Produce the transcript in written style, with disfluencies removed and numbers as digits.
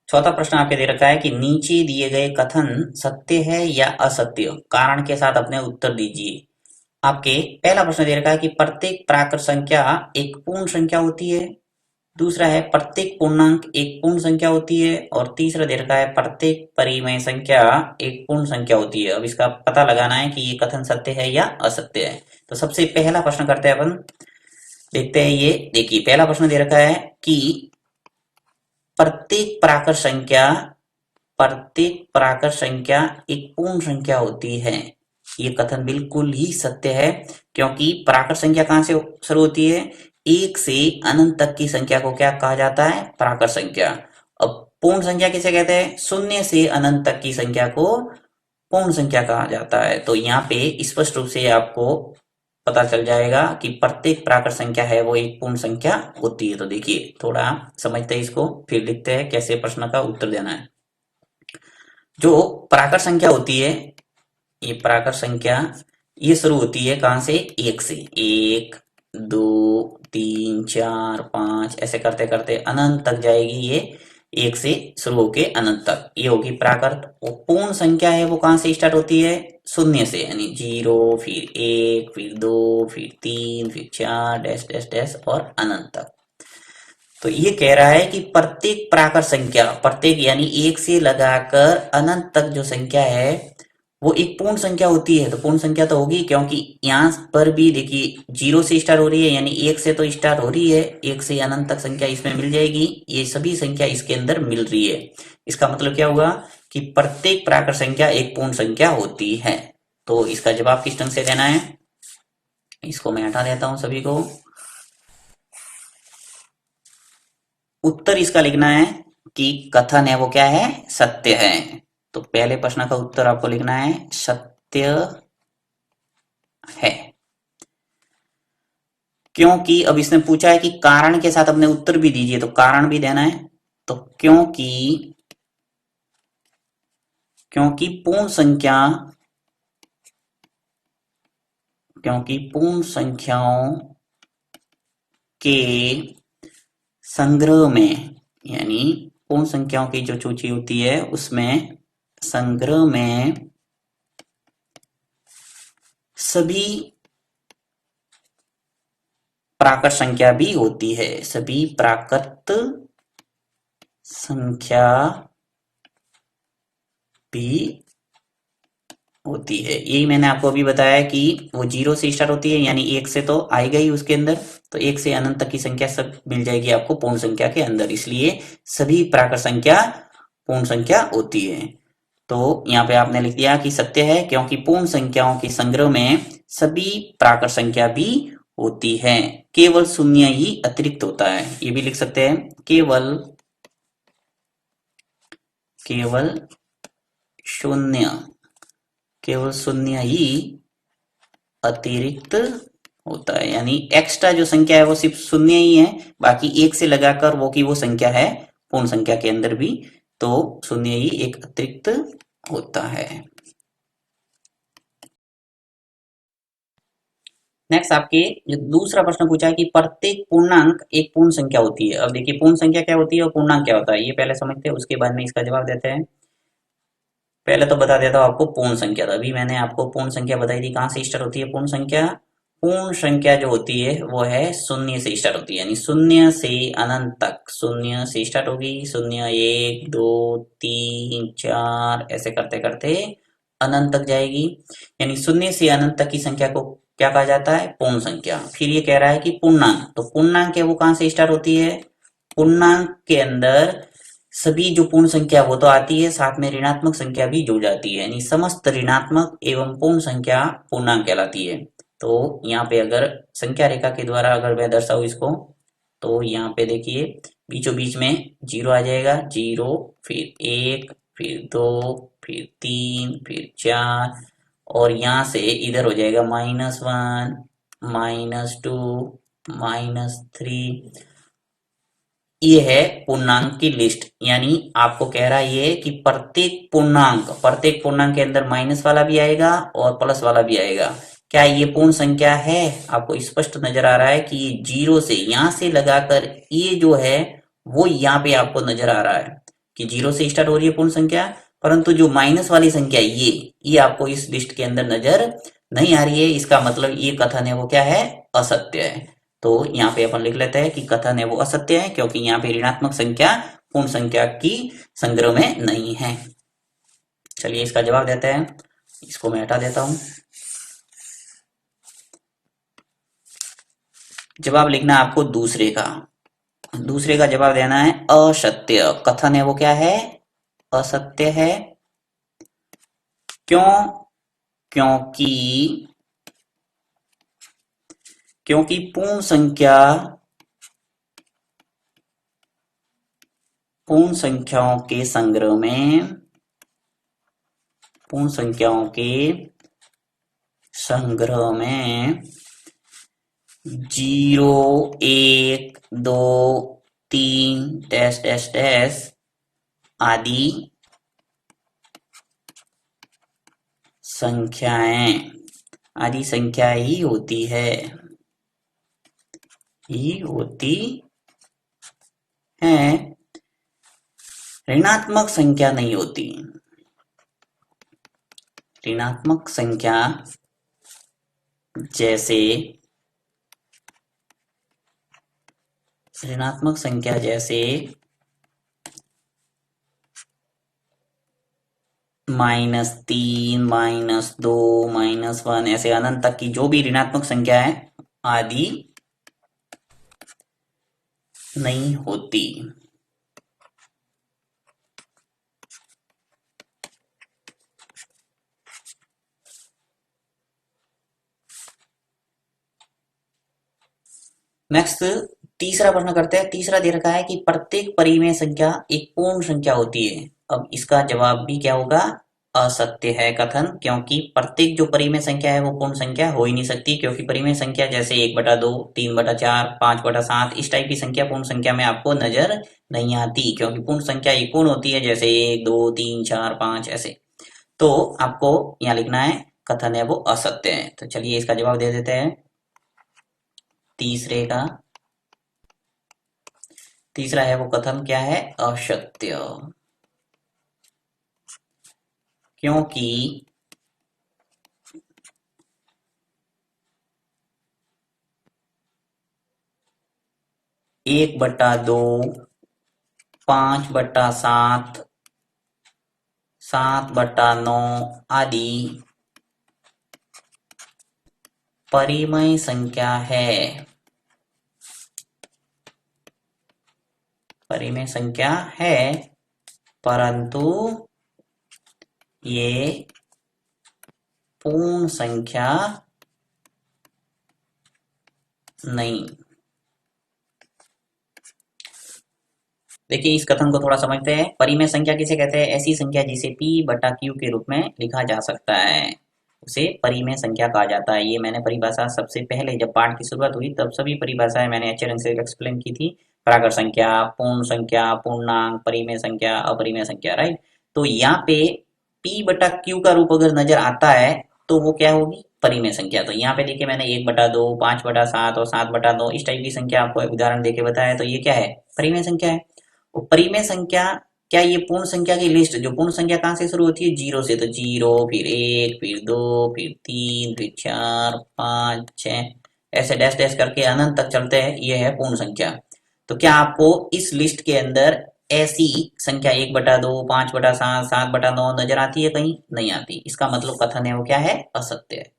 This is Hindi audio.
चौथा प्रश्न आपके दे रखा है कि नीचे दिए गए कथन सत्य है या असत्य, कारण के साथ अपने उत्तर दीजिए। आपके पहला प्रश्न दे रखा है कि प्रत्येक प्राकृत संख्या एक पूर्ण संख्या होती है। दूसरा है प्रत्येक पूर्णांक एक पूर्ण संख्या होती है। और तीसरा दे रखा है प्रत्येक परिमेय संख्या एक पूर्ण संख्या होती है। अब इसका पता लगाना है कि ये कथन सत्य है या असत्य है। तो सबसे पहला प्रश्न करते हैं अपन, देखते हैं। ये देखिए पहला प्रश्न दे रखा है कि प्रत्येक प्राकृत संख्या एक पूर्ण संख्या होती है। ये कथन बिल्कुल ही सत्य है, क्योंकि प्राकृत संख्या कहां से शुरू होती है? एक से अनंत तक की संख्या को क्या कहा जाता है? प्राकृत संख्या। अब पूर्ण संख्या किसे कहते हैं? शून्य से अनंत तक की संख्या को पूर्ण संख्या कहा जाता है। तो यहाँ पे स्पष्ट रूप से आपको पता चल जाएगा कि प्रत्येक प्राकृत संख्या है वो एक पूर्ण संख्या होती है। तो देखिए थोड़ा समझते हैं इसको, फिर लिखते हैं कैसे प्रश्न का उत्तर देना है। जो प्राकृत संख्या होती है, ये प्राकृत संख्या ये शुरू होती है कहां से? एक से। एक, दो, तीन, चार, पांच, ऐसे करते करते अनंत तक जाएगी ये। एक से शुरू होके अनंत तक ये होगी प्राकृत। और पूर्ण संख्या है वो कहां से स्टार्ट होती है? शून्य से, यानी जीरो, फिर एक, फिर दो, फिर तीन, फिर चार, डैश डैश डैश और अनंत तक। तो ये कह रहा है कि प्रत्येक प्राकृत संख्या, प्रत्येक यानी एक से लगाकर अनंत तक जो संख्या है वो एक पूर्ण संख्या होती है। तो पूर्ण संख्या तो होगी, क्योंकि यहाँ पर भी देखिए जीरो से स्टार्ट हो रही है, यानी एक से तो स्टार्ट हो रही है। एक से अनंत तक संख्या इसमें मिल जाएगी, ये सभी संख्या इसके अंदर मिल रही है। इसका मतलब क्या हुआ कि प्रत्येक प्राकृत संख्या एक पूर्ण संख्या होती है। तो इसका जवाब किस ढंग से देना है, इसको मैं हटा देता हूं सभी को। उत्तर इसका लिखना है कि कथन है वो क्या है? सत्य है। तो पहले प्रश्न का उत्तर आपको लिखना है सत्य है। क्योंकि अब इसने पूछा है कि कारण के साथ अपने उत्तर भी दीजिए, तो कारण भी देना है। तो क्योंकि पूर्ण संख्याओं के संग्रह में, यानी पूर्ण संख्याओं की जो सूची होती है उसमें संग्रह में सभी प्राकृत संख्या भी होती है। सभी प्राकृत संख्या भी होती है। यही मैंने आपको अभी बताया कि वो जीरो से स्टार्ट होती है, यानी एक से तो आएगा ही उसके अंदर। तो एक से अनंत तक की संख्या सब मिल जाएगी आपको पूर्ण संख्या के अंदर, इसलिए सभी प्राकृत संख्या पूर्ण संख्या होती है। तो यहाँ पे आपने लिख दिया कि सत्य है, क्योंकि पूर्ण संख्याओं के संग्रह में सभी प्राकृत संख्या भी होती है, केवल शून्य ही अतिरिक्त होता है। ये भी लिख सकते हैं, केवल शून्य केवल शून्य ही अतिरिक्त होता है। यानी एक्स्ट्रा जो संख्या है वो सिर्फ शून्य ही है, बाकी एक से लगाकर वो की वो संख्या है पूर्ण संख्या के अंदर भी, तो शून्य ही एक अतिरिक्त होता है। नेक्स्ट आपके जो दूसरा प्रश्न पूछा है कि प्रत्येक पूर्णांक एक पूर्ण संख्या होती है। अब देखिए पूर्ण संख्या क्या होती है और पूर्णांक क्या होता है, ये पहले समझते हैं, उसके बाद में इसका जवाब देते हैं। पहले तो बता देता हूँ आपको पूर्ण संख्या। तो अभी मैंने आपको पूर्ण संख्या बताई थी, कहाँ से स्टार्ट होती है पूर्ण संख्या? पूर्ण संख्या जो होती है वो है शून्य से स्टार्ट होती है, यानी शून्य से अनंत तक। शून्य से स्टार्ट होगी, शून्य, एक, दो, तीन, चार, ऐसे करते करते अनंत तक जाएगी। यानी शून्य से अनंत तक की संख्या को क्या कहा जाता है? पूर्ण संख्या। फिर ये कह रहा है कि पूर्णांक, तो पूर्णांक है वो कहाँ से स्टार्ट होती है? पूर्णांक के अंदर सभी जो पूर्ण संख्या वो तो आती है, साथ में ऋणात्मक संख्या भी जुड़ जाती है, यानी समस्त ऋणात्मक एवं पूर्ण संख्या पूर्णांक कहलाती है। तो यहाँ पे अगर संख्या रेखा के द्वारा अगर मैं दर्शाऊं इसको, तो यहाँ पे देखिए बीचों बीच में जीरो आ जाएगा, जीरो, फिर एक, फिर दो, फिर तीन, फिर चार, और यहाँ से इधर हो जाएगा -1, -2, -3। ये है पूर्णांक की लिस्ट। यानी आपको कह रहा है ये कि प्रत्येक पूर्णांक के अंदर माइनस वाला भी आएगा और प्लस वाला भी आएगा। क्या ये पूर्ण संख्या है? आपको स्पष्ट नजर आ रहा है कि ये जीरो से यहां से लगाकर ये जो है वो यहाँ पे आपको नजर आ रहा है कि 0 से स्टार्ट हो रही है पूर्ण संख्या, परंतु जो माइनस वाली संख्या ये आपको इस लिस्ट के अंदर नजर नहीं आ रही है। इसका मतलब ये कथन है वो क्या है, असत्य है। तो यहाँ पे अपन लिख लेते हैं कि कथन है वो असत्य है, क्योंकि यहाँ पे ऋणात्मक संख्या पूर्ण संख्या की संग्रह में नहीं है। चलिए इसका जवाब देते हैं, इसको मैं हटा देता हूं। जवाब लिखना है आपको दूसरे का जवाब देना है असत्य। कथन है वो क्या है, असत्य है। क्यों, क्योंकि क्योंकि पूर्ण संख्याओं के संग्रह में, पूर्ण संख्याओं के संग्रह में 0, 1, 2, 3 डैश डैश डैश आदि संख्याएं ही होती है, ऋणात्मक संख्या नहीं होती। ऋणात्मक संख्या जैसे -3, -2, -1 ऐसे अनंत तक की जो भी ऋणात्मक संख्या है आदि नहीं होती। नेक्स्ट तीसरा प्रश्न करते हैं। तीसरा दे रखा है कि प्रत्येक परिमेय संख्या एक पूर्ण संख्या होती है। अब इसका जवाब भी क्या होगा, असत्य है कथन, क्योंकि प्रत्येक जो परिमेय संख्या है वो पूर्ण संख्या हो ही नहीं सकती, क्योंकि परिमेय संख्या जैसे 1/2, 3/4, 5/7 इस टाइप की संख्या पूर्ण संख्या में आपको नजर नहीं आती, क्योंकि पूर्ण संख्या एक पूर्ण होती है, जैसे 1, 2, 3, 4, 5 ऐसे। तो आपको यहाँ लिखना है कथन है वो असत्य है। तो चलिए इसका जवाब दे देते हैं। तीसरा है वो कथन क्या है, असत्य, क्योंकि 1/2, 5/7, 7/9 आदि परिमेय संख्या है, परंतु ये पूर्ण संख्या नहीं। देखिए इस कथन को थोड़ा समझते हैं। परिमेय संख्या किसे कहते हैं, ऐसी संख्या जिसे P/Q के रूप में लिखा जा सकता है, उसे परिमेय संख्या कहा जाता है। ये मैंने परिभाषा सबसे पहले जब पाठ की शुरुआत हुई तब सभी परिभाषाएं मैंने अच्छे ढंग से एक्सप्लेन की थी। प्राकृत संख्या, पूर्ण संख्या, पूर्णांक, परिमेय संख्या, अपरिमेय संख्या, राइट। तो यहाँ पे P/Q का रूप अगर नजर आता है तो वो क्या होगी, परिमेय संख्या। तो यहाँ पे देखिए मैंने 1/2, 5/7 और 7/9 इस टाइप की संख्या आपको उदाहरण देके बताया, तो ये क्या है, परिमेय संख्या है। और परिमेय संख्या क्या, ये पूर्ण संख्या की लिस्ट, जो पूर्ण संख्या कहाँ से शुरू होती है, 0 से। तो 0, फिर 1, फिर 2, फिर 3, फिर 4, 5, 6 ऐसे डैश डैश करके अनंत तक चलते हैं, ये है पूर्ण संख्या। तो क्या आपको इस लिस्ट के अंदर ऐसी संख्या 1/2, 5/7, 7/9 नजर आती है, कहीं नहीं आती। इसका मतलब कथन है वो क्या है, असत्य है।